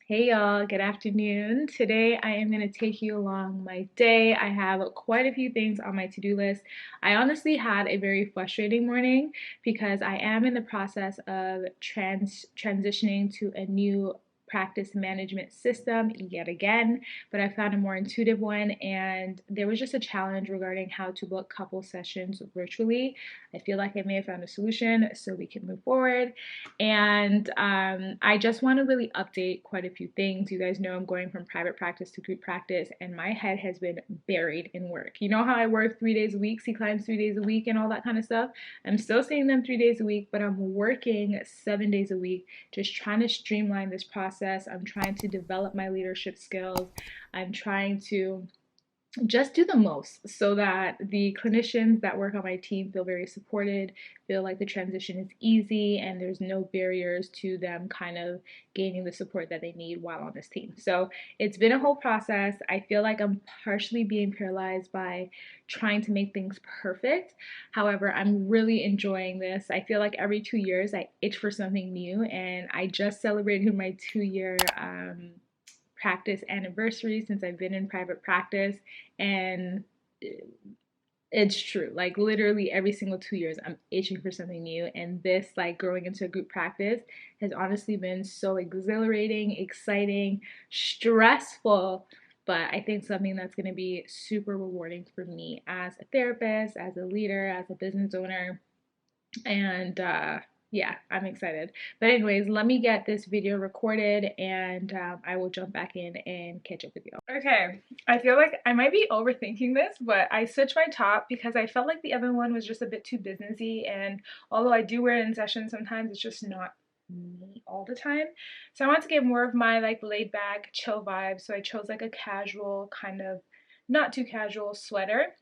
Hey y'all, good afternoon. Today I am going to take you along my day. I have quite a few things on my to-do list. I honestly had a very frustrating morning because I am in the process of transitioning to a new practice management system yet again, but I found a more intuitive one, and there was just a challenge regarding how to book couple sessions virtually. I feel like I may have found a solution so we can move forward. And I just want to really update quite a few things. You guys know I'm going from private practice to group practice, and my head has been buried in work. You know how I work 3 days a week, see clients 3 days a week, and all that kind of stuff? I'm still seeing them 3 days a week, but I'm working 7 days a week, just trying to streamline this process. I'm trying to develop my leadership skills. I'm trying to just do the most so that the clinicians that work on my team feel very supported, feel like the transition is easy, and there's no barriers to them kind of gaining the support that they need while on this team. So it's been a whole process. I feel like I'm partially being paralyzed by trying to make things perfect. However, I'm really enjoying this. I feel like every 2 years I itch for something new, and I just celebrated my 2 year practice anniversary since I've been in private practice, and it's true. Like literally every single 2 years, I'm itching for something new, and this, like growing into a group practice, has honestly been so exhilarating, exciting, stressful. But I think something that's going to be super rewarding for me as a therapist, as a leader, as a business owner, and yeah, I'm excited. But anyways, let me get this video recorded, and I will jump back in and catch up with you. Okay, I feel like I might be overthinking this, but I switched my top because I felt like the other one was just a bit too businessy, and although I do wear it in session sometimes, it's just not me all the time. So I want to give more of my like laid back chill vibe, so I chose like a casual kind of, not too casual sweater.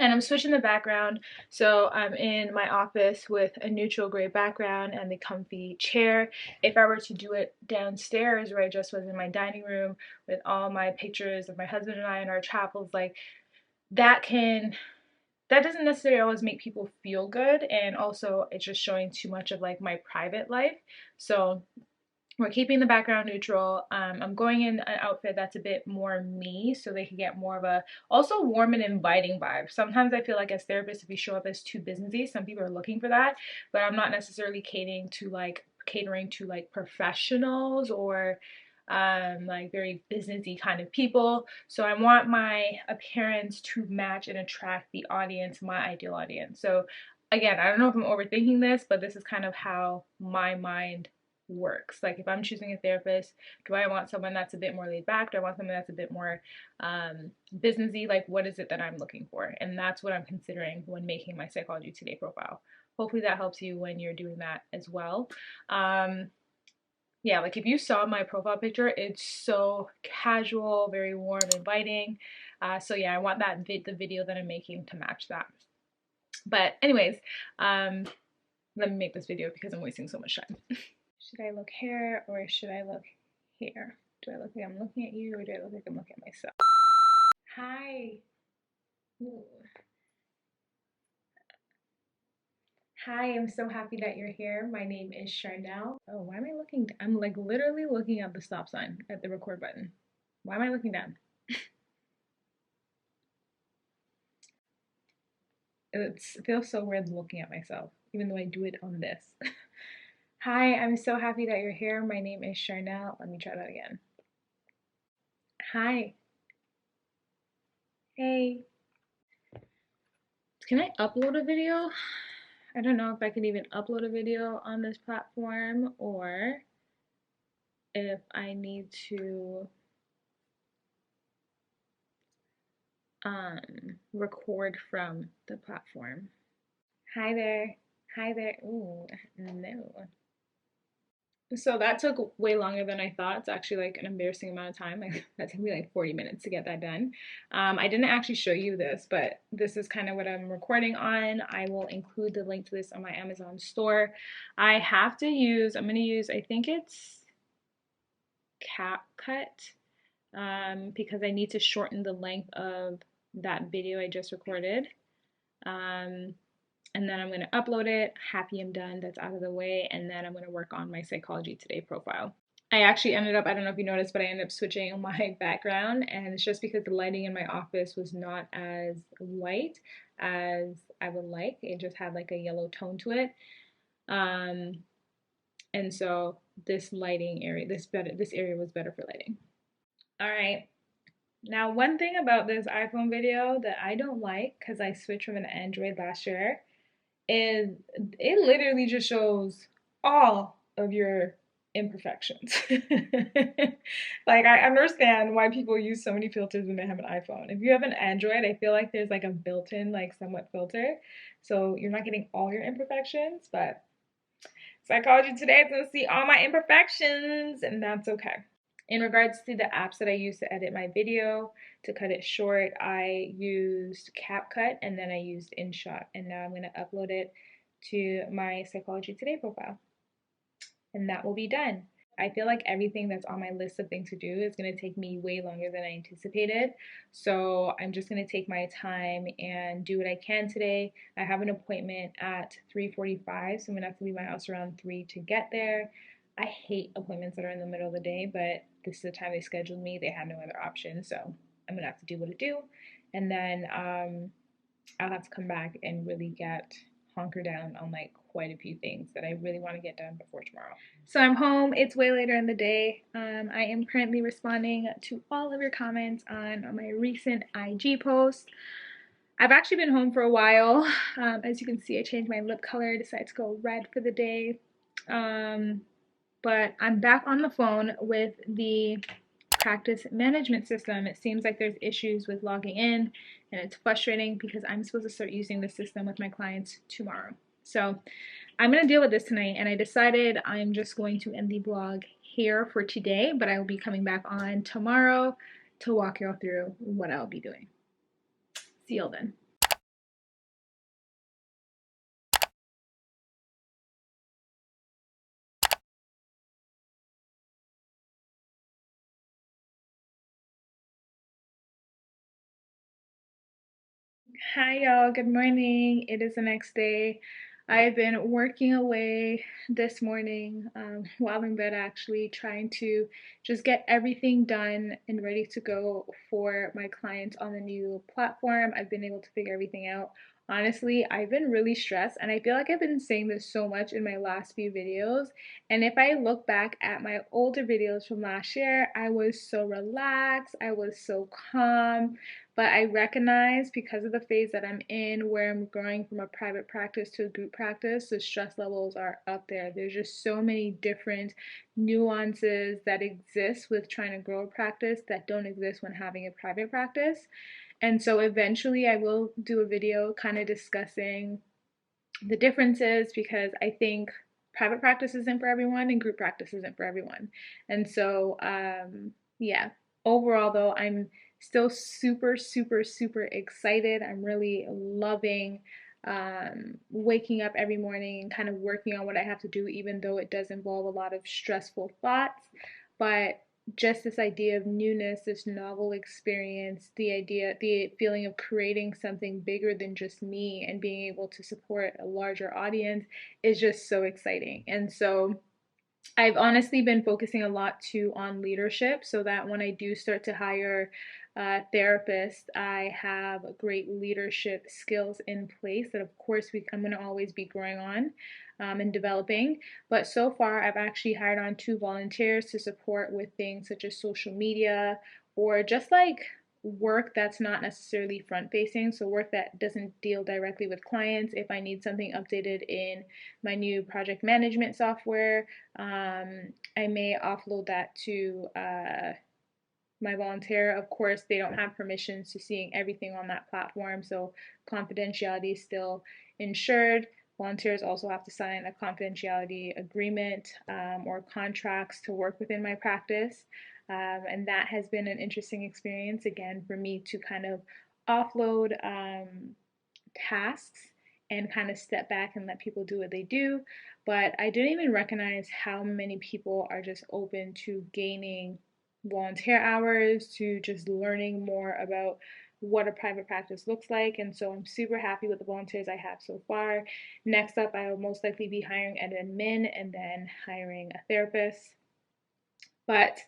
And I'm switching the background, so I'm in my office with a neutral gray background and the comfy chair. If I were to do it downstairs where I just was in my dining room with all my pictures of my husband and I and our travels, like that can, that doesn't necessarily always make people feel good, and also it's just showing too much of like my private life. So we're keeping the background neutral. I'm going in an outfit that's a bit more me so they can get more of a also warm and inviting vibe. Sometimes I feel like as therapists, if we show up as too businessy, some people are looking for that, but I'm not necessarily catering to like professionals or like very businessy kind of people. So I want my appearance to match and attract the audience, my ideal audience. So again, I don't know if I'm overthinking this, but this is kind of how my mind works. Like if I'm choosing a therapist, do I want someone that's a bit more laid back? Do I want someone that's a bit more businessy? Like what is it that I'm looking for? And that's what I'm considering when making my Psychology Today profile. Hopefully that helps you when you're doing that as well. Yeah, like if you saw my profile picture, it's so casual, very warm, inviting. So yeah, I want the video that I'm making to match that. But anyways, let me make this video because I'm wasting so much time. Should I look here or should I look here? Do I look like I'm looking at you or do I look like I'm looking at myself? Hi. Ooh. Hi, I'm so happy that you're here. My name is Charnel. Oh, why am I looking? I'm like literally looking at the stop sign at the record button. Why am I looking down? It feels so weird looking at myself, even though I do it on this. Hi, I'm so happy that you're here. My name is Charnel. Let me try that again. Hi. Hey. Can I upload a video? I don't know if I can even upload a video on this platform or if I need to record from the platform. Hi there. Hi there. Ooh, no. So that took way longer than I thought. It's actually like an embarrassing amount of time. Like that took me like 40 minutes to get that done. I didn't actually show you this, but this is kind of what I'm recording on. I will include the link to this on my Amazon store. I'm going to use, I think it's CapCut, because I need to shorten the length of that video I just recorded. And then I'm going to upload it. Happy I'm done. That's out of the way. And then I'm going to work on my Psychology Today profile. I actually ended up, I don't know if you noticed, but I ended up switching my background, and it's just because the lighting in my office was not as white as I would like. It just had like a yellow tone to it. Um, and so this lighting area, this area was better for lighting. All right. Now, one thing about this iPhone video that I don't like, because I switched from an Android last year, is it literally just shows all of your imperfections. Like, I understand why people use so many filters when they have an iPhone. If you have an Android, I feel like there's like a built-in, like somewhat filter. So you're not getting all your imperfections, but Psychology Today is gonna see all my imperfections, and that's okay. In regards to the apps that I use to edit my video, to cut it short, I used CapCut and then I used InShot. And now I'm going to upload it to my Psychology Today profile. And that will be done. I feel like everything that's on my list of things to do is going to take me way longer than I anticipated. So I'm just going to take my time and do what I can today. I have an appointment at 3:45, so I'm going to have to leave my house around 3 to get there. I hate appointments that are in the middle of the day, but this is the time they scheduled me. They had no other option, so I'm going to have to do what I do. And then I'll have to come back and really get hunker down on like quite a few things that I really want to get done before tomorrow. So I'm home. It's way later in the day. I am currently responding to all of your comments on my recent IG post. I've actually been home for a while. As you can see, I changed my lip color. I decided to go red for the day. But I'm back on the phone with the practice management system. It seems like there's issues with logging in, and it's frustrating because I'm supposed to start using the system with my clients tomorrow. So I'm going to deal with this tonight, and I decided I'm just going to end the blog here for today, but I will be coming back on tomorrow to walk you all through what I'll be doing. See you all then. Hi, y'all. Good morning. It is the next day. I've been working away this morning while in bed, actually, trying to just get everything done and ready to go for my clients on the new platform. I've been able to figure everything out. Honestly, I've been really stressed, and I feel like I've been saying this so much in my last few videos. And if I look back at my older videos from last year, I was so relaxed, I was so calm. But I recognize because of the phase that I'm in, where I'm growing from a private practice to a group practice, the stress levels are up there. There's just so many different nuances that exist with trying to grow a practice that don't exist when having a private practice. And so eventually I will do a video kind of discussing the differences, because I think private practice isn't for everyone and group practice isn't for everyone. And so, yeah, overall though, I'm still super, super, super excited. I'm really loving waking up every morning and kind of working on what I have to do, even though it does involve a lot of stressful thoughts. But just this idea of newness, this novel experience, the feeling of creating something bigger than just me and being able to support a larger audience is just so exciting. And so I've honestly been focusing a lot too on leadership, so that when I do start to hire therapists, I have great leadership skills in place that, of course, I'm going to always be growing on and developing. But so far, I've actually hired on 2 volunteers to support with things such as social media, or just like work that's not necessarily front facing, so work that doesn't deal directly with clients. If I need something updated in my new project management software, I may offload that to my volunteer. Of course, they don't have permissions to seeing everything on that platform, so confidentiality is still ensured. Volunteers also have to sign a confidentiality agreement or contracts to work within my practice. And that has been an interesting experience, again, for me to kind of offload tasks and kind of step back and let people do what they do. But I didn't even recognize how many people are just open to gaining volunteer hours, to just learning more about what a private practice looks like. And so I'm super happy with the volunteers I have so far. Next up, I will most likely be hiring an admin and then hiring a therapist. But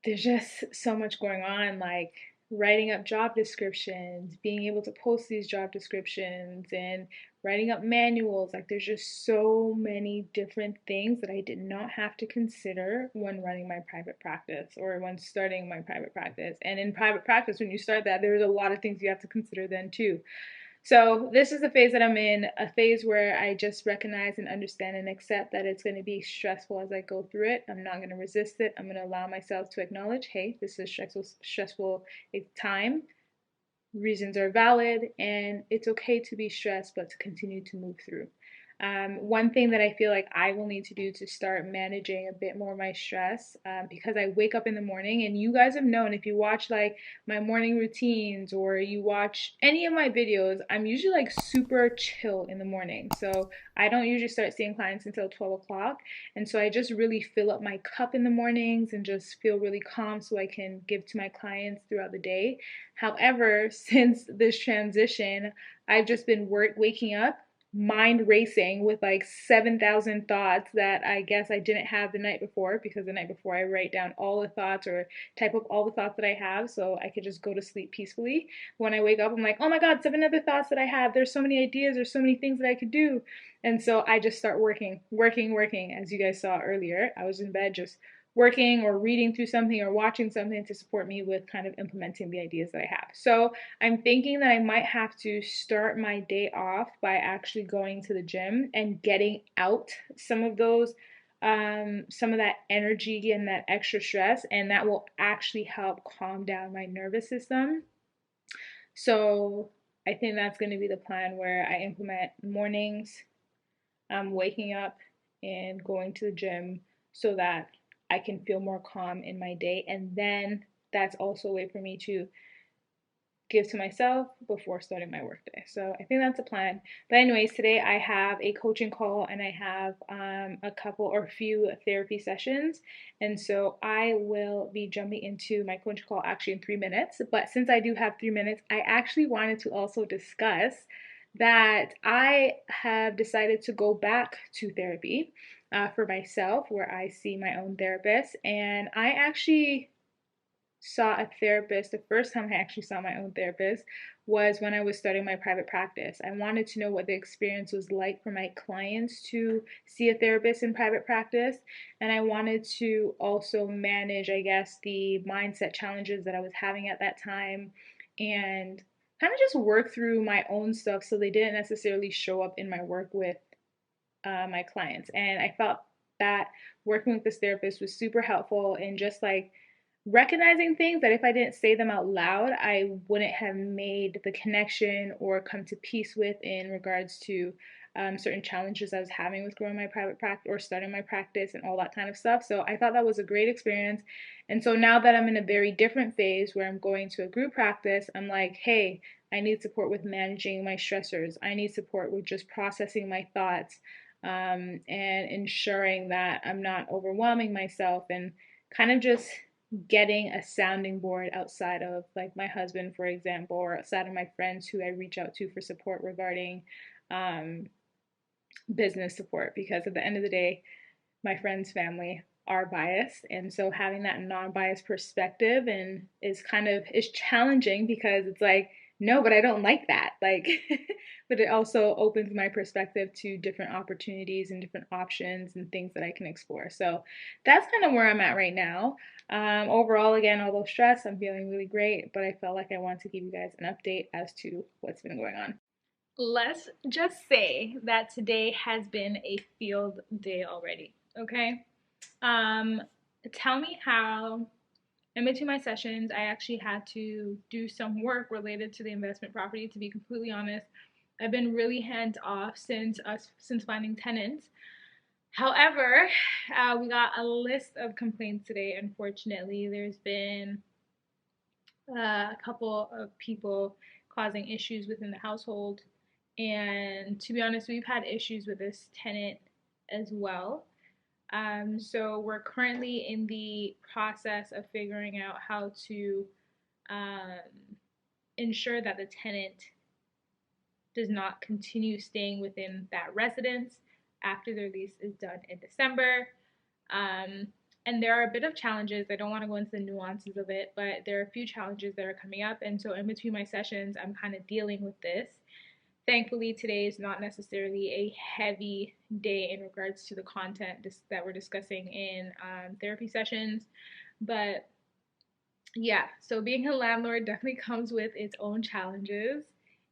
there's just so much going on, like writing up job descriptions, being able to post these job descriptions, and writing up manuals. Like, there's just so many different things that I did not have to consider when running my private practice or when starting my private practice. And in private practice, when you start that, there's a lot of things you have to consider then too. So this is the phase that I'm in, a phase where I just recognize and understand and accept that it's going to be stressful as I go through it. I'm not going to resist it. I'm going to allow myself to acknowledge, hey, this is stressful time. Reasons are valid, and it's okay to be stressed, but to continue to move through. One thing that I feel like I will need to do to start managing a bit more of my stress, because I wake up in the morning, and you guys have known if you watch like my morning routines or you watch any of my videos, I'm usually like super chill in the morning. So I don't usually start seeing clients until 12 o'clock. And so I just really fill up my cup in the mornings and just feel really calm so I can give to my clients throughout the day. However, since this transition, I've just been waking up, mind racing with like 7,000 thoughts that I guess I didn't have the night before, because the night before I write down all the thoughts or type up all the thoughts that I have so I could just go to sleep peacefully. When I wake up, I'm like, oh my God, 7 other thoughts that I have. There's so many ideas, there's so many things that I could do. And so I just start working. As you guys saw earlier, I was in bed just working or reading through something or watching something to support me with kind of implementing the ideas that I have. So I'm thinking that I might have to start my day off by actually going to the gym and getting out some of that energy and that extra stress, and that will actually help calm down my nervous system. So I think that's going to be the plan, where I implement mornings, waking up and going to the gym so that I can feel more calm in my day. And then that's also a way for me to give to myself before starting my workday. So I think that's a plan. But anyways, today I have a coaching call and I have a couple or a few therapy sessions. And so I will be jumping into my coaching call actually in 3 minutes. But since I do have 3 minutes, I actually wanted to also discuss that I have decided to go back to therapy for myself, where I see my own therapist. And I actually saw a therapist. The first time I actually saw my own therapist was when I was starting my private practice. I wanted to know what the experience was like for my clients to see a therapist in private practice. And I wanted to also manage, I guess, the mindset challenges that I was having at that time, and kind of just work through my own stuff so they didn't necessarily show up in my work with my clients. And I felt that working with this therapist was super helpful in just like recognizing things that if I didn't say them out loud, I wouldn't have made the connection or come to peace with in regards to certain challenges I was having with growing my private practice or starting my practice and all that kind of stuff. So I thought that was a great experience. And so now that I'm in a very different phase where I'm going to a group practice, I'm like, hey, I need support with managing my stressors. I need support with just processing my thoughts, and ensuring that I'm not overwhelming myself, and kind of just getting a sounding board outside of like my husband, for example, or outside of my friends who I reach out to for support regarding um, business support. Because at the end of the day, my friends' family are biased, and so having that non-biased perspective and is challenging, because it's like, no, but I don't like that, like but it also opens my perspective to different opportunities and different options and things that I can explore. So that's kind of where I'm at right now. Overall, again, although stressed, I'm feeling really great, but I felt like I wanted to give you guys an update as to what's been going on. Let's just say that today has been a field day already, okay? Um, Tell me how. In between my sessions, I actually had to do some work related to the investment property. To be completely honest, I've been really hands off since finding tenants. However, we got a list of complaints today. Unfortunately, there's been a couple of people causing issues within the household. And to be honest, we've had issues with this tenant as well. So we're currently in the process of figuring out how to um, ensure that the tenant does not continue staying within that residence after their lease is done in December. Um, And there are a bit of challenges. I don't want to go into the nuances of it, but there are a few challenges that are coming up. And so in between my sessions, I'm kind of dealing with this. Thankfully, today is not necessarily a heavy day in regards to the content that we're discussing in therapy sessions. But yeah, so being a landlord definitely comes with its own challenges.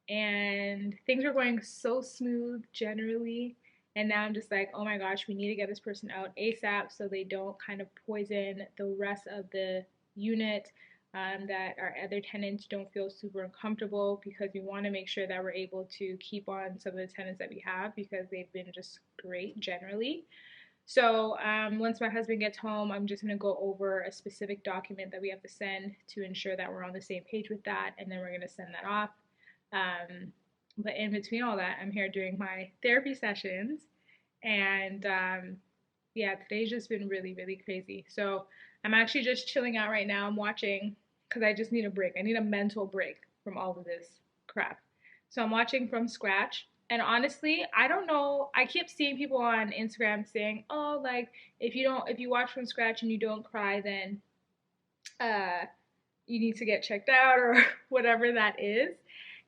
And things were going so smooth generally. And now I'm just like, oh my gosh, we need to get this person out ASAP so they don't kind of poison the rest of the unit, that our other tenants don't feel super uncomfortable, because we want to make sure that we're able to keep on some of the tenants that we have because they've been just great generally. So once my husband gets home, I'm just going to go over a specific document that we have to send to ensure that we're on the same page with that, and then we're going to send that off. But in between all that, I'm here doing my therapy sessions, and yeah, today's just been really, really crazy. So I'm actually just chilling out right now. I'm watching because I just need a break. I need a mental break from all of this crap. So I'm watching From Scratch. And honestly, I don't know. I keep seeing people on Instagram saying, "Oh, like if you watch From Scratch and you don't cry, then uh, you need to get checked out," or whatever that is.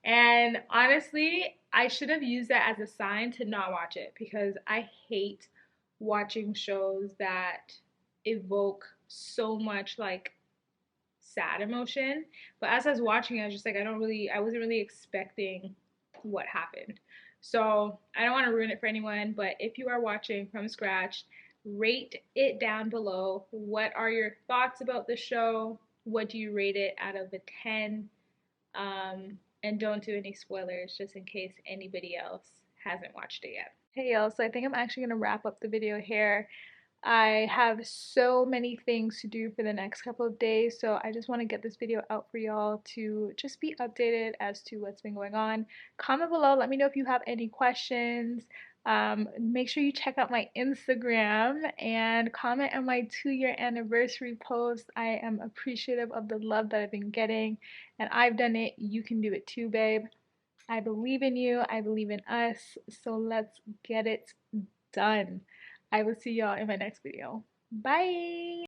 And honestly, I should have used that as a sign to not watch it, because I hate watching shows that evoke so much like sad emotion. But as I was watching, I was just like, I wasn't really expecting what happened. So I don't want to ruin it for anyone, but if you are watching From Scratch, rate it down below. What are your thoughts about the show? What do you rate it out of a 10? And don't do any spoilers just in case anybody else hasn't watched it yet. Hey y'all, so I think I'm actually going to wrap up the video here. I have so many things to do for the next couple of days, so I just want to get this video out for y'all to just be updated as to what's been going on. Comment below, let me know if you have any questions. Make sure you check out my Instagram and comment on my 2-year anniversary post. I am appreciative of the love that I've been getting, and I've done it. You can do it too, babe. I believe in you. I believe in us. So let's get it done. I will see y'all in my next video. Bye!